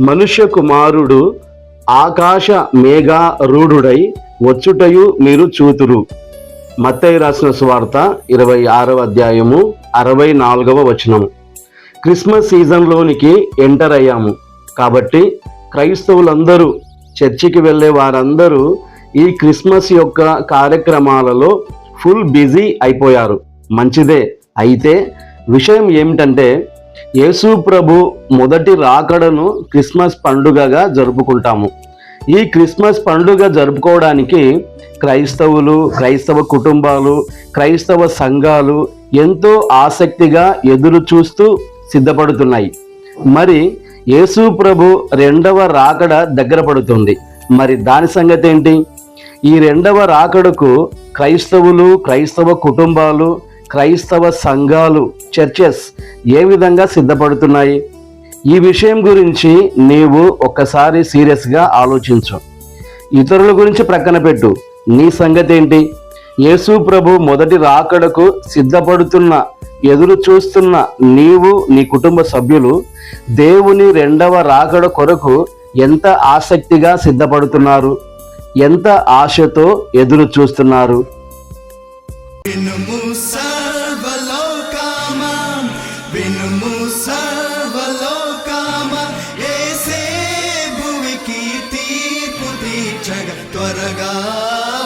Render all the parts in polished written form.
మనుష్య కుమారుడు ఆకాశ మేఘారూఢుడై వచ్చుటయు మీరు చూతురు. మత్తయి రాసిన సువార్త 26వ అధ్యాయము 64వ వచనము. క్రిస్మస్ సీజన్లోనికి ఎంటర్ అయ్యాము కాబట్టి క్రైస్తవులందరూ, చర్చికి వెళ్ళే వారందరూ ఈ క్రిస్మస్ యొక్క కార్యక్రమాలలో ఫుల్ బిజీ అయిపోయారు. మంచిదే. అయితే విషయం ఏమిటంటే, యేసు ప్రభు మొదటి రాకడను క్రిస్మస్ పండుగగా జరుపుకుంటాము. ఈ క్రిస్మస్ పండుగ జరుపుకోవడానికి క్రైస్తవులు, క్రైస్తవ కుటుంబాలు, క్రైస్తవ సంఘాలు ఎంతో ఆసక్తిగా ఎదురు చూస్తూ సిద్ధపడుతున్నాయి. మరి యేసు ప్రభు రెండవ రాకడ దగ్గర పడుతుంది. మరి దాని సంగతి ఏంటి? ఈ రెండవ రాకడకు క్రైస్తవులు, క్రైస్తవ కుటుంబాలు, క్రైస్తవ సంఘాలు, చర్చెస్ ఏ విధంగా సిద్ధపడుతున్నాయి? ఈ విషయం గురించి నీవు ఒక్కసారి సీరియస్గా ఆలోచించు. ఇతరుల గురించి ప్రక్కన పెట్టు. నీ సంగతి ఏంటి? యేసు ప్రభు మొదటి రాకడకు సిద్ధపడుతున్న, ఎదురు చూస్తున్న నీవు, నీ కుటుంబ సభ్యులు దేవుని రెండవ రాకడ కొరకు ఎంత ఆసక్తిగా సిద్ధపడుతున్నారు? ఎంత ఆశతో ఎదురు చూస్తున్నారు? త్వరగా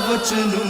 వచ్చును.